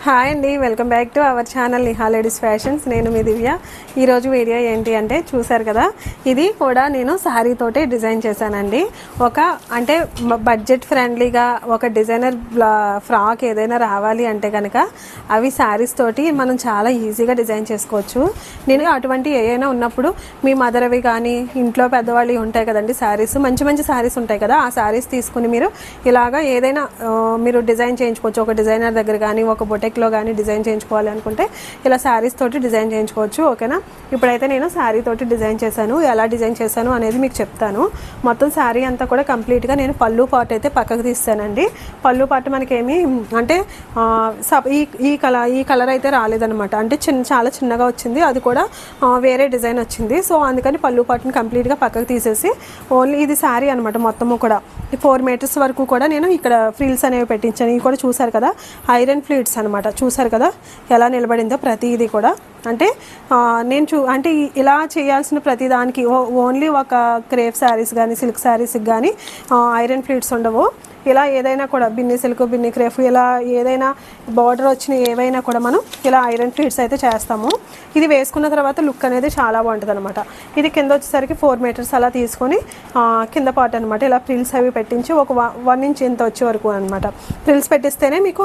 Hi అండి, welcome back to our channel Niha ladies fashions. నేను మీ దివ్య. ఈరోజు వీడియో ఏంటి అంటే చూసారు కదా, ఇది కూడా నేను శారీ తోటే డిజైన్ చేశానండి. అంటే బడ్జెట్ ఫ్రెండ్లీగా ఒక డిజైనర్ ఫ్రాక్ ఏదైనా రావాలి అంటే కనుక అవి శారీస్ తోటి మనం చాలా ఈజీగా డిజైన్ చేసుకోవచ్చు. నేను అటువంటి ఏదైనా ఉన్నప్పుడు మీ మదర్ అవి కానీ ఇంట్లో పెద్దవాళ్ళు ఉంటాయి కదండి, శారీస్ మంచి మంచి శారీస్ ఉంటాయి కదా, ఆ శారీస్ తీసుకుని మీరు ఇలాగా ఏదైనా మీరు డిజైన్ చేయించుకోవచ్చు. ఒక డిజైనర్ దగ్గర కానీ ఒక బొటెక్లో కానీ డిజైన్ చేయించుకోవాలి అనుకుంటే ఇలా శారీస్ తోటి డిజైన్ చేయించుకోవచ్చు. ఓకేనా, ఇప్పుడైతే నేను శారీ తోటి డిజైన్ చేశాను. ఎలా డిజైన్ చేశాను అనేది మీకు చెప్తాను. మొత్తం శారీ అంతా కూడా కంప్లీట్గా నేను పళ్ళు పార్ట్ అయితే పక్కకు తీస్తానండి. పళ్ళు పార్ట్ మనకేమి అంటే ఈ కలర్ అయితే రాలేదనమాట, అంటే చాలా చిన్నగా వచ్చింది, అది కూడా వేరే డిజైన్ వచ్చింది. సో అందుకని పళ్ళు పార్ట్ని కంప్లీట్గా పక్కకు తీసేసి ఓన్లీ ఇది శారీ అనమాట. మొత్తము కూడా 4 మీటర్స్ వరకు కూడా నేను ఇక్కడ ఫ్రిల్స్ అనేవి పెట్టించాను. ఇవి కూడా చూసారు కదా, ఐరన్ ఫ్లీట్స్ అనమాట. చూసారు కదా ఎలా నిలబడిందో ప్రతిదీ కూడా. అంటే అంటే ఇలా చేయాల్సిన ప్రతిదానికి ఓన్లీ ఒక క్రేప్ శారీస్ కానీ సిల్క్ శారీస్కి కానీ ఐరన్ ఫ్లీట్స్ ఉండవు. ఇలా ఏదైనా కూడా బిన్ని సిల్క్ బిన్ని క్రేఫ్ ఇలా ఏదైనా బార్డర్ వచ్చిన ఏవైనా కూడా మనం ఇలా ఐరన్ ఫ్లీట్స్ అయితే చేస్తాము. ఇది వేసుకున్న తర్వాత లుక్ అనేది చాలా బాగుంటుంది అనమాట. ఇది కింద వచ్చేసరికి 4 మీటర్స్ అలా తీసుకొని కింద పార్ట్ అనమాట ఇలా ఫ్రిల్స్ అవి పెట్టించి ఒక 1 ఇంచ్ ఇంత వచ్చే వరకు అనమాట ఫ్రిల్స్ పెట్టిస్తేనే మీకు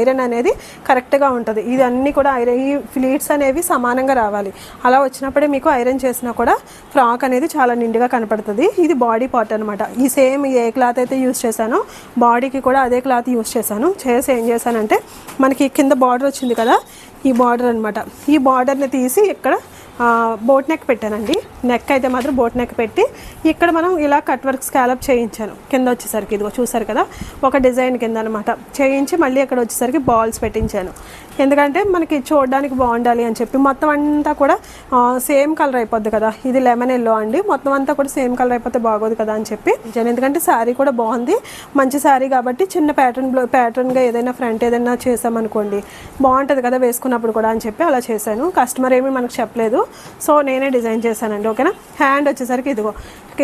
ఐరన్ అనేది కరెక్ట్గా ఉంటుంది. ఇది అన్నీ కూడా ఈ ఫ్లీట్స్ అనేవి సమానంగా రావాలి. అలా వచ్చినప్పుడే మీకు ఐరన్ చేసినా కూడా ఫ్రాక్ అనేది చాలా నిండుగా కనపడుతుంది. ఇది బాడీ పార్ట్ అనమాట. ఈ సేమ్ ఏ క్లాత్ అయితే యూస్ చేశాను బాడీకి కూడా అదే క్లాత్ యూస్ చేశాను. ఏం చేశానంటే మనకి కింద బార్డర్ వచ్చింది కదా, ఈ బార్డర్ అనమాట, ఈ బార్డర్ని తీసి ఇక్కడ బోట్ నెక్ పెట్టానండి. నెక్ అయితే మాత్రం బోట్ నెక్ పెట్టి ఇక్కడ మనం ఇలా కట్ వర్క్ స్కాలప్ చేయించాను. కింద వచ్చేసరికి ఇదిగో చూసారు కదా ఒక డిజైన్ కింద అనమాట చేయించి మళ్ళీ ఇక్కడ వచ్చేసరికి బాల్స్ పెట్టించాను. ఎందుకంటే మనకి చూడడానికి బాగుండాలి అని చెప్పి. మొత్తం అంతా కూడా సేమ్ కలర్ అయిపోద్ది కదా, ఇది లెమన్ ఎల్లో అండి, మొత్తం అంతా కూడా సేమ్ కలర్ అయిపోతే బాగోదు కదా అని చెప్పి. ఎందుకంటే శారీ కూడా బాగుంది, మంచి శారీ కాబట్టి చిన్న ప్యాటర్న్గా ఏదైనా ఫ్రంట్ ఏదైనా చేసామనుకోండి బాగుంటుంది కదా వేసుకున్నప్పుడు కూడా అని చెప్పి అలా చేశాను. కస్టమర్ ఏమీ మనకు చెప్పలేదు, సో నేనే డిజైన్ చేశానండి. ఓకేనా, హ్యాండ్ వచ్చేసరికి ఇదిగో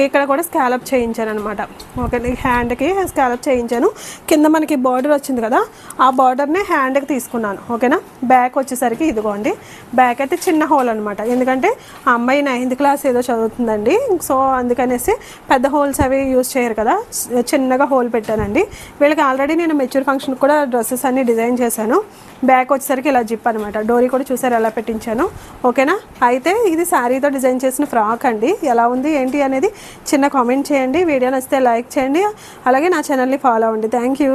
ఇక్కడ కూడా స్కాలప్ చేయించాను అనమాట. ఓకే, హ్యాండ్కి స్కాలప్ చేయించాను. కింద మనకి బార్డర్ వచ్చింది కదా, ఆ బార్డర్ని హ్యాండ్కి తీసుకున్నాను. ఓకేనా, బ్యాక్ వచ్చేసరికి ఇదిగోండి, బ్యాక్ అయితే చిన్న హోల్ అనమాట. ఎందుకంటే ఆ అమ్మాయి 9th క్లాస్ ఏదో చదువుతుందండి, సో అందుకనేసి పెద్ద హోల్స్ అవి యూజ్ చేయరు కదా, చిన్నగా హోల్ పెట్టానండి. వీళ్ళకి ఆల్రెడీ నేను మెచ్యూర్ ఫంక్షన్కి కూడా డ్రెస్సెస్ అన్ని డిజైన్ చేశాను. బ్యాక్ వచ్చేసరికి ఇలా జిప్ అనమాట. డోరీ కూడా చూసారు ఎలా పెట్టించాను. ఓకేనా, అయితే ఇది శారీతో డిజైన్ చేసిన ఫ్రాక్ అండి. ఎలా ఉంది ఏంటి అనేది చిన్న కామెంట్ చేయండి. వీడియో నచ్చితే లైక్ చేయండి, అలాగే నా ఛానల్ని ఫాలో అవ్వండి. Thank you.